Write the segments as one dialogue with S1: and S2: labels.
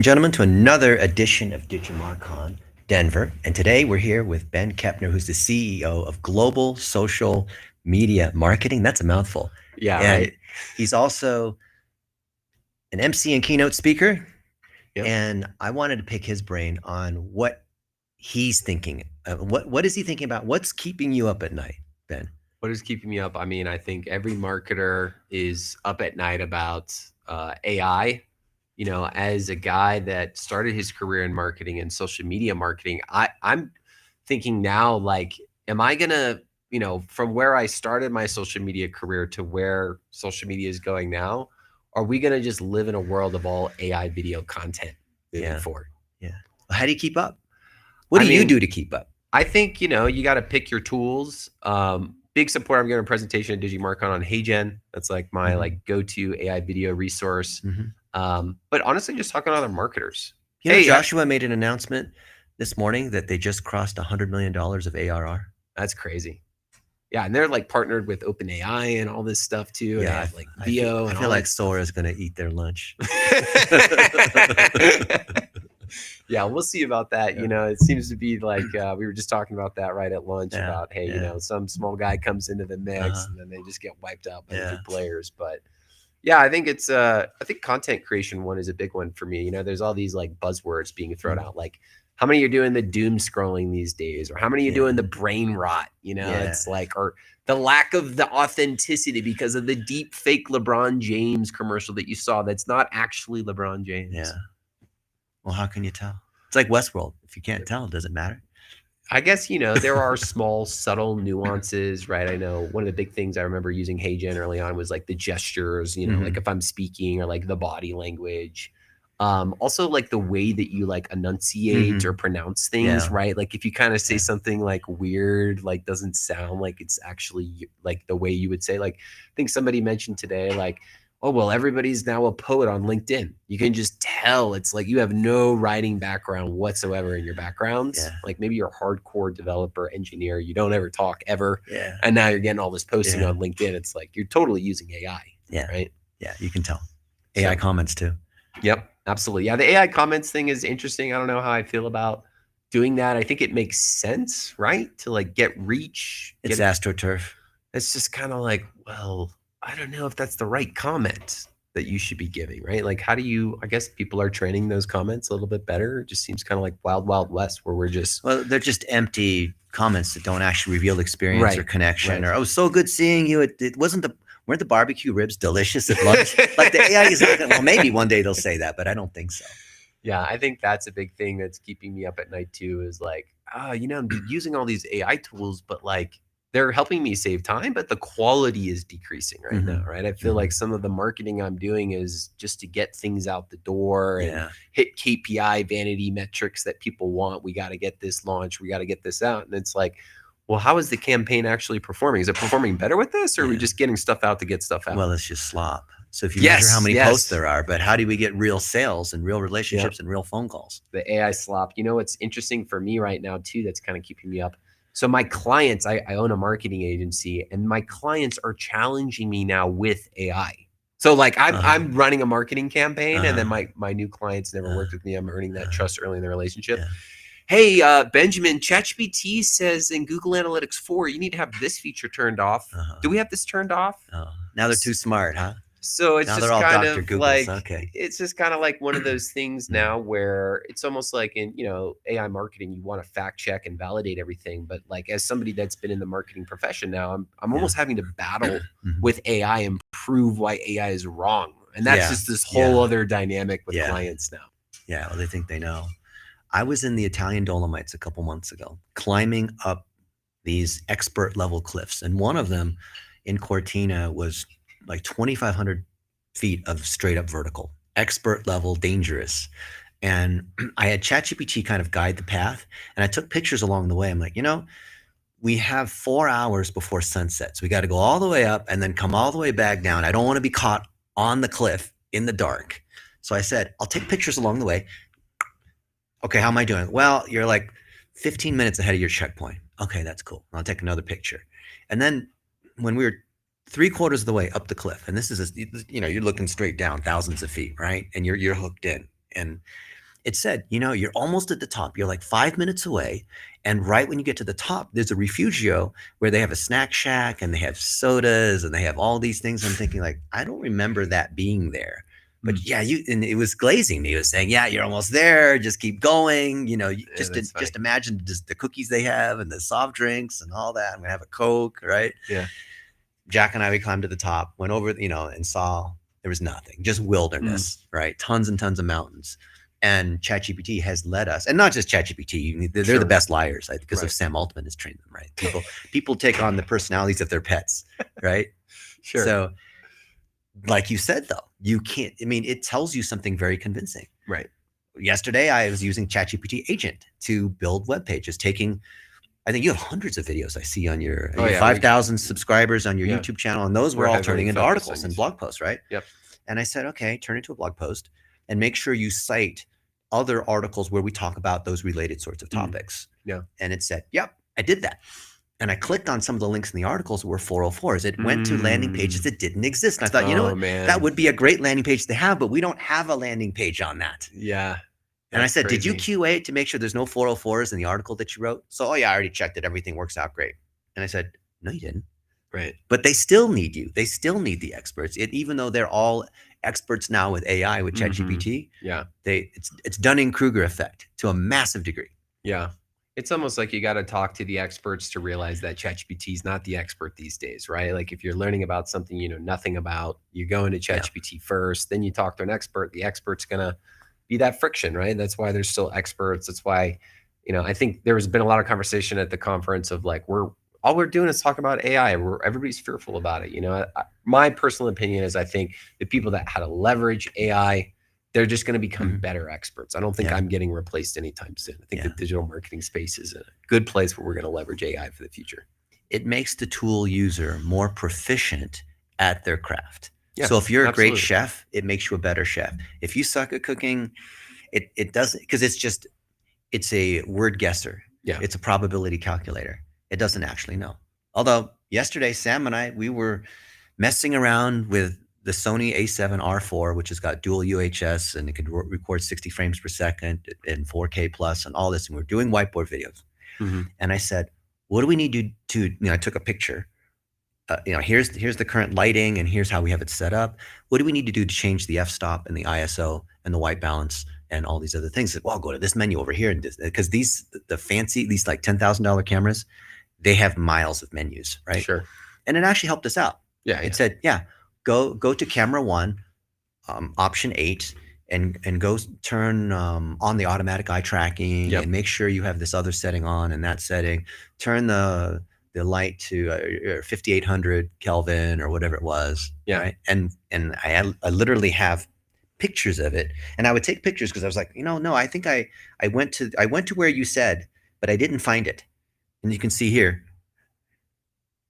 S1: Gentlemen, to another edition of DigimarCon Denver. And today we're here with Ben Kepner, who's the CEO of Global Social Media Marketing. That's a mouthful.
S2: Yeah,
S1: And
S2: right.
S1: he's also an MC and keynote speaker.
S2: Yep.
S1: And I wanted to pick his brain on what he's thinking. What is he thinking about? What's keeping you up at night, Ben?
S2: What is keeping me up? I mean, I think every marketer is up at night about AI. You know, as a guy that started his career in marketing and social media marketing, I'm thinking now, like, am I gonna, from where I started my social media career to where social media is going now, are we gonna just live in a world of all AI video content moving forward?
S1: Yeah. How do you keep up? What
S2: I
S1: do you
S2: mean,
S1: do to keep up?
S2: I think, you got to pick your tools. Big support. I'm giving a presentation at DigiMarcon on HeyGen. That's like my go-to AI video resource. But honestly, just talking to other marketers.
S1: You know, Joshua made an announcement this morning that they just crossed $100 million of ARR.
S2: That's crazy. Yeah, and they're like partnered with OpenAI and all this stuff too. And they have like VO.
S1: I feel like Sora is going to eat their lunch.
S2: Yeah, we'll see about that. You know, it seems to be like we were just talking about that right at lunch about, hey, some small guy comes into the mix and then they just get wiped out by the big players. But yeah, I think I think content creation one is a big one for me. You know, there's all these like buzzwords being thrown out, like how many are doing the doom scrolling these days, or how many are doing the brain rot? You know, it's like, or the lack of the authenticity because of the deep fake LeBron James commercial that you saw that's not actually LeBron James.
S1: Yeah. Well, how can you tell? It's like Westworld. If you can't tell, does it matter?
S2: I guess, there are small, subtle nuances, right? I know one of the big things I remember using HeyGen early on was like the gestures, like if I'm speaking, or like the body language. Also like the way that you like enunciate or pronounce things, right? Like if you kind of say something like weird, like doesn't sound like it's actually like the way you would say, like I think somebody mentioned today, like, oh, well, everybody's now a poet on LinkedIn. You can just tell it's like you have no writing background whatsoever in your backgrounds.
S1: Yeah.
S2: Like maybe you're a hardcore developer, engineer, you don't ever talk ever.
S1: Yeah.
S2: And now you're getting all this posting on LinkedIn. It's like you're totally using AI.
S1: Yeah.
S2: Right.
S1: Yeah. You can tell. AI comments too.
S2: Yep. Absolutely. Yeah. The AI comments thing is interesting. I don't know how I feel about doing that. I think it makes sense, right? To like get reach.
S1: It's AstroTurf.
S2: It's just kind of like, well, I don't know if that's the right comment that you should be giving, right? Like, how do you, I guess people are training those comments a little bit better. It just seems kind of like wild, wild west where we're just.
S1: Well, they're just empty comments that don't actually reveal experience or connection or, oh, so good seeing you. It wasn't weren't the barbecue ribs delicious at lunch? Like the AI is not going to, well, maybe one day they'll say that, but I don't think so.
S2: Yeah, I think that's a big thing that's keeping me up at night too, is like, I'm using all these AI tools, but like, they're helping me save time, but the quality is decreasing right now, right? I feel like some of the marketing I'm doing is just to get things out the door and hit KPI vanity metrics that people want. We got to get this launched. We got to get this out. And it's like, well, how is the campaign actually performing? Is it performing better with this, or are we just getting stuff out to get stuff out?
S1: Well, it's just slop. So if you measure how many posts there are, but how do we get real sales and real relationships and real phone calls?
S2: The AI slop. You know, what's interesting for me right now too, that's kind of keeping me up. So my clients, I own a marketing agency, and my clients are challenging me now with AI. So like I'm running a marketing campaign, and then my new clients never worked with me. I'm earning that trust early in the relationship. Hey, Benjamin, ChatGPT says in Google Analytics 4, you need to have this feature turned off. Do we have this turned off?
S1: Now they're too smart, huh?
S2: So it's just kind of like, it's just kind of like one of those things now where it's almost like in, AI marketing, you want to fact check and validate everything. But like, as somebody that's been in the marketing profession now, I'm almost having to battle with AI and prove why AI is wrong. And that's just this whole other dynamic with clients now.
S1: Yeah. Well, they think they know. I was in the Italian Dolomites a couple months ago, climbing up these expert level cliffs. And one of them in Cortina was like 2,500 feet of straight up vertical, expert level, dangerous. And I had ChatGPT kind of guide the path, and I took pictures along the way. I'm like, we have 4 hours before sunset. So we got to go all the way up and then come all the way back down. I don't want to be caught on the cliff in the dark. So I said, I'll take pictures along the way. Okay, how am I doing? Well, you're like 15 minutes ahead of your checkpoint. Okay, that's cool. I'll take another picture. And then when we were 3/4 of the way up the cliff, and this is, you're looking straight down thousands of feet, right? And you're hooked in. And it said, you're almost at the top. You're like 5 minutes away. And right when you get to the top, there's a refugio where they have a snack shack and they have sodas and they have all these things. I'm thinking, like, I don't remember that being there. But yeah, and it was glazing me. It was saying, yeah, you're almost there. Just keep going. Just imagine just the cookies they have and the soft drinks and all that. I'm gonna have a Coke, right?
S2: Yeah.
S1: Jack and I, we climbed to the top, went over, and saw there was nothing, just wilderness, right? Tons and tons of mountains. And ChatGPT has led us, and not just ChatGPT. They're the best liars, right? Because of Sam Altman has trained them, right? People take on the personalities of their pets, right?
S2: Sure.
S1: So, like you said, though, you can't. I mean, it tells you something very convincing,
S2: right?
S1: Yesterday, I was using ChatGPT Agent to build web pages, I think you have hundreds of videos I see on your 5,000 subscribers on your YouTube channel, and those were all turning into articles and blog posts, right?
S2: Yep.
S1: And I said, okay, turn it into a blog post and make sure you cite other articles where we talk about those related sorts of topics.
S2: Yeah.
S1: And it said, yep, I did that. And I clicked on some of the links in the articles that were 404s. It went to landing pages that didn't exist. And I thought,
S2: man,
S1: that would be a great landing page to have, but we don't have a landing page on that.
S2: Yeah.
S1: And I said, did you QA it to make sure there's no 404s in the article that you wrote? So, I already checked it. Everything works out great. And I said, no, you didn't.
S2: Right.
S1: But they still need you. They still need the experts. Even though they're all experts now with AI, with ChatGPT, it's Dunning-Kruger effect to a massive degree.
S2: Yeah. It's almost like you got to talk to the experts to realize that ChatGPT is not the expert these days, right? Like if you're learning about something you know nothing about, you go into ChatGPT first, then you talk to an expert. The expert's going to be that friction, right? That's why there's still experts. That's why, I think there has been a lot of conversation at the conference of like, all we're doing is talk about AI. Everybody's fearful about it. My personal opinion is I think the people that how to leverage AI, they're just going to become better experts. I don't think I'm getting replaced anytime soon. I think the digital marketing space is a good place where we're going to leverage AI for the future.
S1: It makes the tool user more proficient at their craft. Yeah, so if you're a great chef, it makes you a better chef. If you suck at cooking, it doesn't, because it's a word guesser.
S2: Yeah.
S1: It's a probability calculator. It doesn't actually know. Although yesterday, Sam and I, we were messing around with the Sony A7R4, which has got dual UHS and it can record 60 frames per second in 4K plus and all this. And we're doing whiteboard videos. And I said, what do we need to I took a picture. Here's the current lighting and here's how we have it set up. What do we need to do to change the f-stop and the ISO and the white balance and all these other things? Well, I'll go to this menu over here, and because these like $10,000 cameras, they have miles of menus, right?
S2: Sure.
S1: And it actually helped us out.
S2: Yeah.
S1: It said, go to camera 1, option 8, and go turn on the automatic eye tracking and make sure you have this other setting on and that setting. Turn the light to 5800 Kelvin or whatever it was.
S2: Yeah.
S1: Right. And I literally have pictures of it, and I would take pictures because I was like, no, I think I went to where you said, but I didn't find it. And you can see here,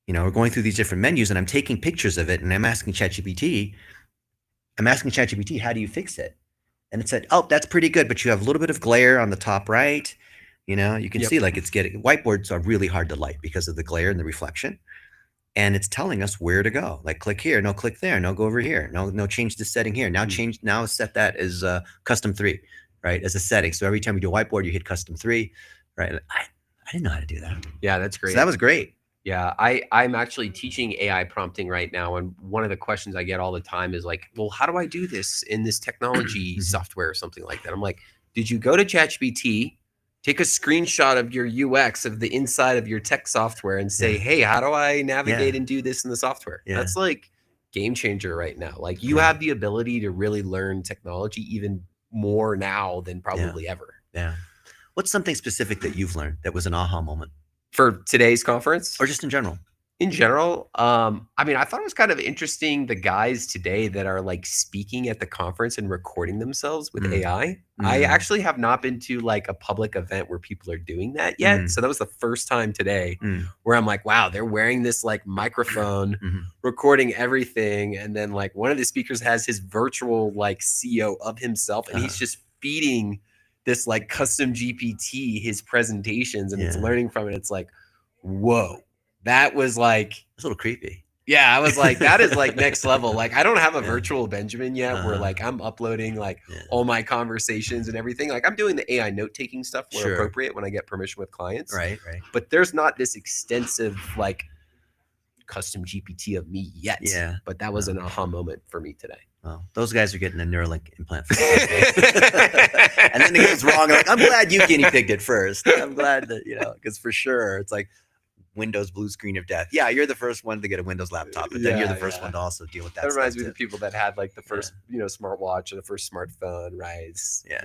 S1: we're going through these different menus and I'm taking pictures of it and I'm asking ChatGPT, how do you fix it? And it said, oh, that's pretty good, but you have a little bit of glare on the top right. You can see like it's getting, whiteboards are really hard to light because of the glare and the reflection. And it's telling us where to go. Like click here, no click there, no go over here, no change the setting here. Now set that as custom 3, right? As a setting. So every time you do a whiteboard, you hit custom 3, right? I didn't know how to do that.
S2: Yeah, that's great.
S1: So that was great.
S2: Yeah, I'm actually teaching AI prompting right now. And one of the questions I get all the time is like, well, how do I do this in this technology software or something like that? I'm like, did you go to ChatGPT, take a screenshot of your UX of the inside of your tech software and say, hey, how do I navigate and do this in the software? That's like game changer right now. Like you have the ability to really learn technology even more now than probably ever.
S1: Yeah. What's something specific that you've learned that was an aha moment?
S2: For today's conference?
S1: Or just in general?
S2: In general, I thought it was kind of interesting, the guys today that are like speaking at the conference and recording themselves with AI. I actually have not been to like a public event where people are doing that yet. So that was the first time today where I'm like, wow, they're wearing this like microphone, recording everything. And then like one of the speakers has his virtual like CEO of himself and he's just feeding this like custom GPT his presentations and it's learning from it. It's like, whoa, that was like,
S1: it's a little creepy.
S2: Yeah, I was like, that is like next level. Like, I don't have a virtual Benjamin yet where like I'm uploading like all my conversations and everything. Like I'm doing the AI note taking stuff where appropriate when I get permission with clients.
S1: Right.
S2: But there's not this extensive like custom GPT of me yet.
S1: Yeah.
S2: But that was an aha moment for me today.
S1: Well, those guys are getting a Neuralink implant for and then it goes wrong. Like, I'm glad you guinea pigged it first. I'm glad that, because for sure it's like Windows blue screen of death. Yeah, you're the first one to get a Windows laptop, but then you're the first one to also deal with that.
S2: That reminds me of the people that had like the first, smartwatch or the first smartphone, right?
S1: Yeah.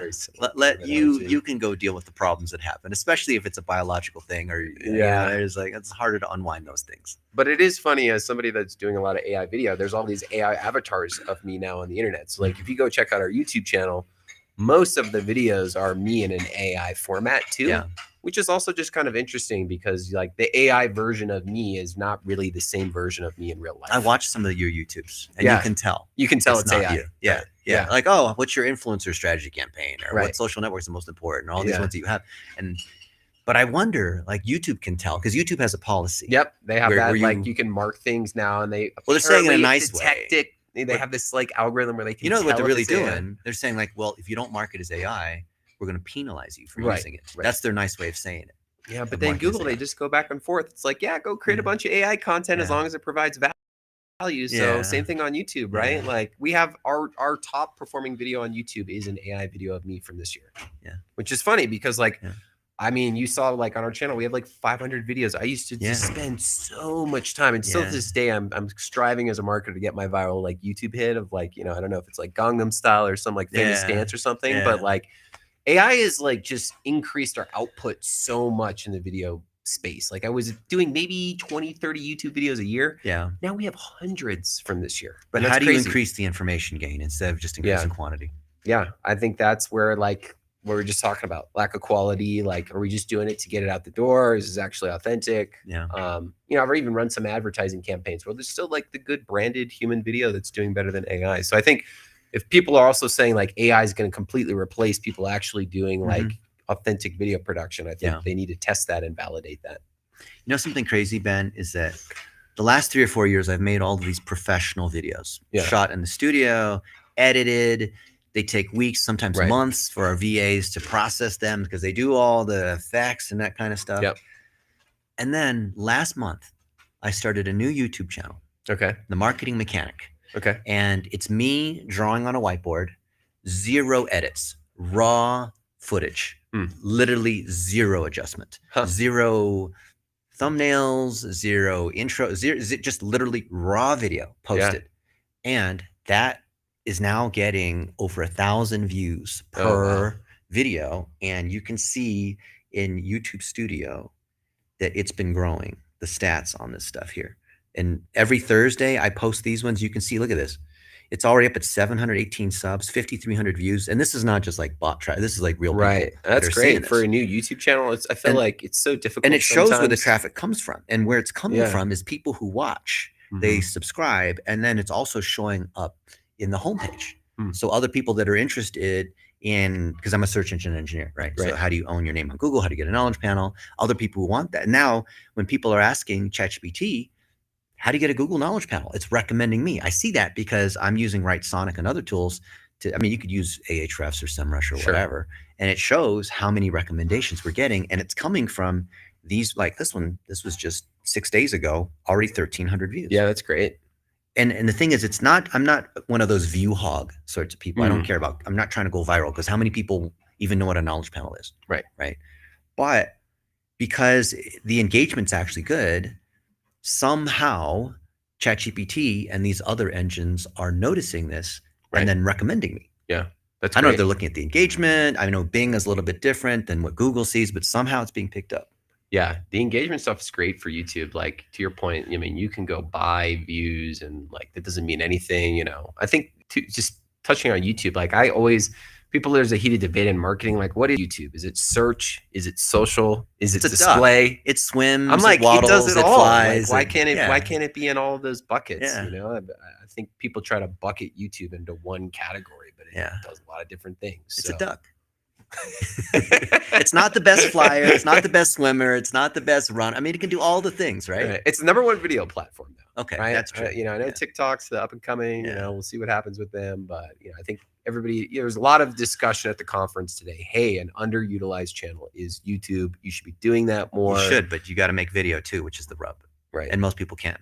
S1: Let you can go deal with the problems that happen, especially if it's a biological thing or there's like it's harder to unwind those things.
S2: But it is funny as somebody that's doing a lot of AI video, there's all these AI avatars of me now on the internet. So like if you go check out our YouTube channel, most of the videos are me in an AI format too. Yeah. Which is also just kind of interesting because like the AI version of me is not really the same version of me in real life.
S1: I watched some of your YouTubes and you can tell.
S2: You can tell it's
S1: not
S2: AI.
S1: You. Yeah. Like, oh, what's your influencer strategy campaign or what social network is the most important or all these ones that you have. But I wonder, like YouTube can tell because YouTube has a policy.
S2: Yep. They have that like you can mark things now and they
S1: they're saying in a nice way.
S2: They have this like algorithm where they can
S1: what they're really doing? They're saying like, well, if you don't mark it as AI, we're going to penalize you for using it. That's their nice way of saying it.
S2: Yeah, but then Google, they just go back and forth. It's like, go create a bunch of AI content as long as it provides value. So same thing on YouTube, right? Like we have our top performing video on YouTube is an AI video of me from this year. Yeah, which is funny because like, I mean, you saw like on our channel, we have like 500 videos. I used to just spend so much time. And still to this day, I'm striving as a marketer to get my viral like YouTube hit of like, I don't know if it's like Gangnam Style or some like famous dance or something, but like, AI is like just increased our output so much in the video space. Like I was doing maybe 20, 30 YouTube videos a year. Yeah. Now we have hundreds from this year.
S1: But how do you increase the information gain instead of just increasing quantity?
S2: Yeah. I think that's where like what we're just talking about, lack of quality. Like, are we just doing it to get it out the door? Is this actually authentic? Yeah. I've even run some advertising campaigns where there's still like the good branded human video that's doing better than AI. So I think if people are also saying like AI is going to completely replace people actually doing like authentic video production, I think they need to test that and validate that.
S1: Something crazy, Ben, is that the last 3 or 4 years, I've made all of these professional videos shot in the studio, edited. They take weeks, sometimes months for our VAs to process them because they do all the effects and that kind of stuff. Yep. And then last month, I started a new YouTube channel. Okay. The Marketing Mechanic. Okay. And it's me drawing on a whiteboard, 0 edits, raw footage, literally 0 adjustment, 0 thumbnails, 0 intro, just literally raw video posted. And that is now getting over 1,000 views per video. And you can see in YouTube Studio that it's been growing, the stats on this stuff here. And every Thursday I post these ones. You can see, look at this. It's already up at 718 subs, 5,300 views. And this is not just like bot traffic. This is like real people.
S2: Right. That's great for a new YouTube channel. I feel like it's so difficult.
S1: And it shows where the traffic comes from. And where it's coming from is people who watch, they subscribe, and then it's also showing up in the homepage. So other people that are interested in, because I'm a search engine engineer, right? So how do you own your name on Google? How do you get a knowledge panel? Other people who want that. Now, when people are asking ChatGPT, how do you get a Google knowledge panel? It's recommending me. I see that because I'm using Sonic and other tools to, you could use Ahrefs or SEMrush or whatever. And it shows how many recommendations we're getting. And it's coming from these, like this one, this was just 6 days ago, already 1,300 views.
S2: Yeah, that's great.
S1: And the thing is, I'm not one of those view hog sorts of people. I don't care about, I'm not trying to go viral because how many people even know what a knowledge panel is? Right. But because the engagement's actually good, somehow ChatGPT and these other engines are noticing this and then recommending me.
S2: Yeah.
S1: I don't know if they're looking at the engagement. I know Bing is a little bit different than what Google sees, but somehow it's being picked up.
S2: Yeah, the engagement stuff is great for YouTube. Like to your point, you can go buy views and like that doesn't mean anything. I think just touching on YouTube, like there's a heated debate in marketing. Like, what is YouTube? Is it search? Is it social? Is it display?
S1: It swims.
S2: I'm like,
S1: it waddles,
S2: it does it all.
S1: Flies.
S2: Like, why can't it be in all of those buckets? I think people try to bucket YouTube into one category, but it does a lot of different things.
S1: It's a duck. It's not the best flyer. It's not the best swimmer. It's not the best run. I mean, it can do all the things, right?
S2: Right. It's the #1 video platform though.
S1: Okay,
S2: right?
S1: that's true.
S2: I know
S1: Yeah.
S2: TikTok's the up and coming.
S1: Yeah.
S2: We'll see what happens with them, but I think everybody. There's a lot of discussion at the conference today. Hey, an underutilized channel is YouTube. You should be doing that more.
S1: You should, but you got to make video too, which is the rub.
S2: Right.
S1: And most people can't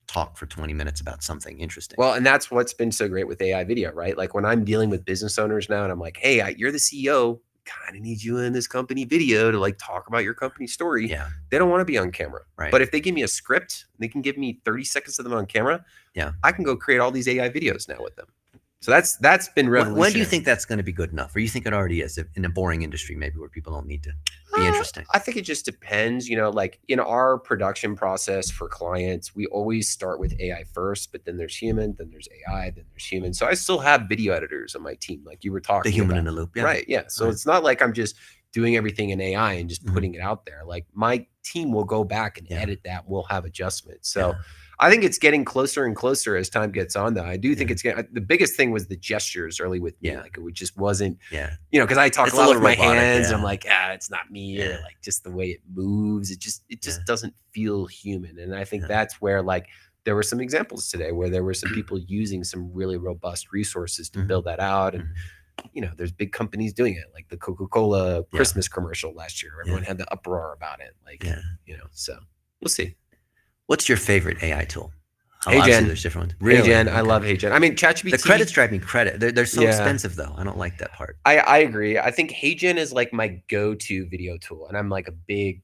S1: talk for 20 minutes about something interesting.
S2: Well, and that's what's been so great with AI video, right? Like when I'm dealing with business owners now, and I'm like, hey, you're the CEO. Kind of need you in this company video to like talk about your company story.
S1: Yeah.
S2: They don't want to be on camera.
S1: Right.
S2: But if they give me a script, they can give me 30 seconds of them on camera.
S1: Yeah.
S2: I can go create all these AI videos now with them. So that's been revolutionary.
S1: When do you think that's going to be good enough? Or you think it already is in a boring industry, maybe where people don't need to be interesting?
S2: I think it just depends. Like in our production process for clients, we always start with AI first, but then there's human, then there's AI, then there's human. So I still have video editors on my team, like you were talking
S1: The human
S2: about.
S1: in the loop. Yeah.
S2: Right. Yeah. So it's not like I'm just doing everything in AI and just putting it out there. Like my team will go back and edit that. We'll have adjustments. So I think it's getting closer and closer as time gets on, though. I do think it's getting, the biggest thing was the gestures early with me. Like it just wasn't, because I talk a lot with my hands. And I'm like, it's not me. Or like just the way it moves. It just doesn't feel human. And I think that's where like there were some examples today where there were some people using some really robust resources to build that out. And there's big companies doing it, like the Coca-Cola Christmas commercial last year. Everyone had the uproar about it. Like, so we'll see.
S1: What's your favorite AI tool?
S2: HeyGen.
S1: There's different ones.
S2: Really? HeyGen. Okay. I love HeyGen. I mean, ChatGPT.
S1: The credits drive me credit. They're so expensive, though. I don't like that part.
S2: I agree. I think HeyGen is like my go-to video tool, and I'm like a big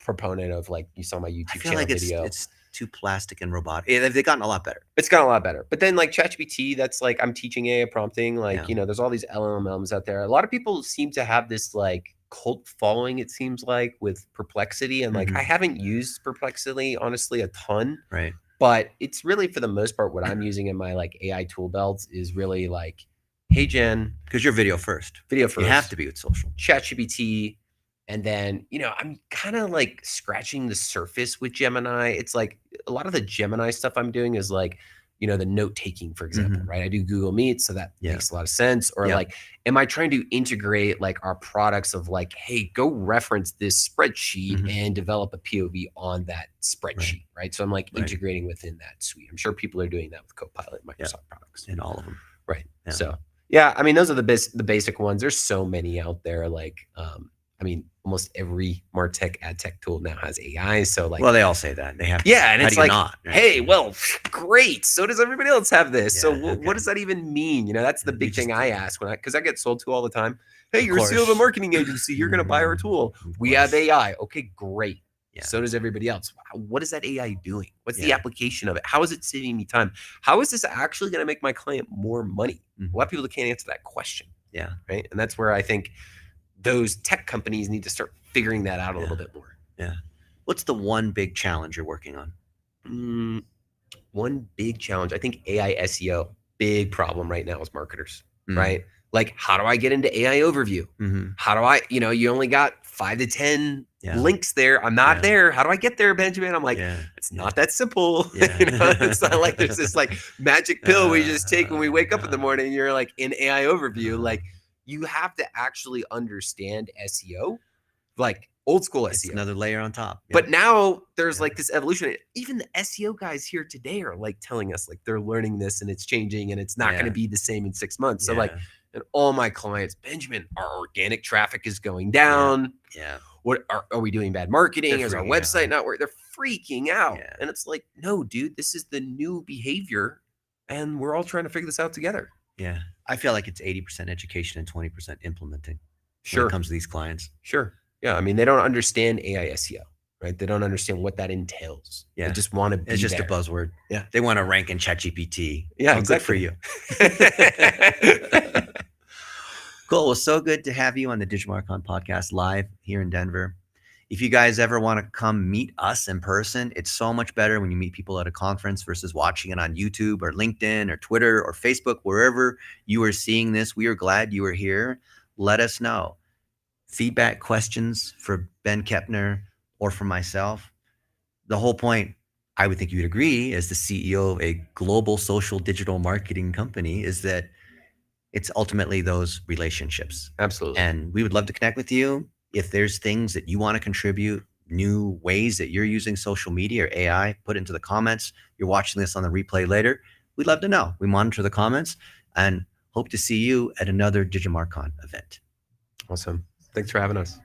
S2: proponent of like you saw my YouTube channel
S1: like
S2: video.
S1: It's too plastic and robotic. They've gotten a lot better.
S2: It's gotten a lot better. But then like ChatGPT, that's like I'm teaching AI prompting. Like there's all these LLMs out there. A lot of people seem to have this like cult following, it seems like, with Perplexity, and like I haven't used Perplexity honestly a ton,
S1: right?
S2: But it's really for the most part what I'm using in my like AI tool belts is really like HeyGen,
S1: because you're video first. You have to be with social.
S2: ChatGPT, and then I'm kind of like scratching the surface with Gemini. It's like a lot of the Gemini stuff I'm doing is like the note taking, for example, right? I do Google Meet, so that makes a lot of sense. Or like, am I trying to integrate like our products of like, hey, go reference this spreadsheet and develop a POV on that spreadsheet, right? So I'm like integrating within that suite. I'm sure people are doing that with Copilot, Microsoft products,
S1: and all of them,
S2: right? So I mean, those are the basic ones. There's so many out there. Like, I mean, almost every MarTech ad tech tool now has AI. So like,
S1: well, they all say that they have.
S2: And it's like, hey, well, great. So does everybody else have this? So what does that even mean? That's the big thing I ask because I get sold to all the time. Hey, you're CEO of a marketing agency. You're going to buy our tool. We have AI. Okay, great. So does everybody else. What is that AI doing? What's the application of it? How is it saving me time? How is this actually going to make my client more money? A lot of people can't answer that question.
S1: Yeah.
S2: Right. And that's where I think those tech companies need to start figuring that out a little bit more.
S1: Yeah. What's the one big challenge you're working on?
S2: One big challenge, I think AI SEO, big problem right now is marketers, right? Like, how do I get into AI overview? How do I, you only got 5 to 10 links there. I'm not there. How do I get there, Benjamin? I'm like, it's not that simple. It's not like there's this like magic pill we just take when we wake up in the morning. You're like in AI overview. Like, you have to actually understand SEO, like old school SEO.
S1: Another layer on top.
S2: But now there's like this evolution. Even the SEO guys here today are like telling us like they're learning this and it's changing and it's not going to be the same in 6 months. So like, and all my clients, Benjamin, our organic traffic is going down. What are we doing bad marketing? Is our website not working? They're freaking out. And it's like, no, dude, this is the new behavior and we're all trying to figure this out together.
S1: Yeah. I feel like it's 80% education and 20% implementing.
S2: Sure.
S1: When it comes to these clients.
S2: Sure. Yeah. I mean, they don't understand AI SEO, right? They don't understand what that entails.
S1: Yeah.
S2: They just want to be
S1: It's just
S2: there.
S1: a buzzword.
S2: Yeah.
S1: They want to rank in ChatGPT.
S2: Yeah,
S1: exactly. Good for you. Cool. Well, so good to have you on the DigitalMarcon podcast live here in Denver. If you guys ever want to come meet us in person, it's so much better when you meet people at a conference versus watching it on YouTube or LinkedIn or Twitter or Facebook, wherever you are seeing this. We are glad you are here. Let us know. Feedback, questions for Ben Kepner or for myself. The whole point, I would think you'd agree, as the CEO of a global social digital marketing company, is that It's ultimately those relationships.
S2: Absolutely.
S1: And we would love to connect with you. If there's things that you want to contribute, new ways that you're using social media or AI, put into the comments. You're watching this on the replay later. We'd love to know. We monitor the comments and hope to see you at another DigimarCon event.
S2: Awesome. Thanks for having us.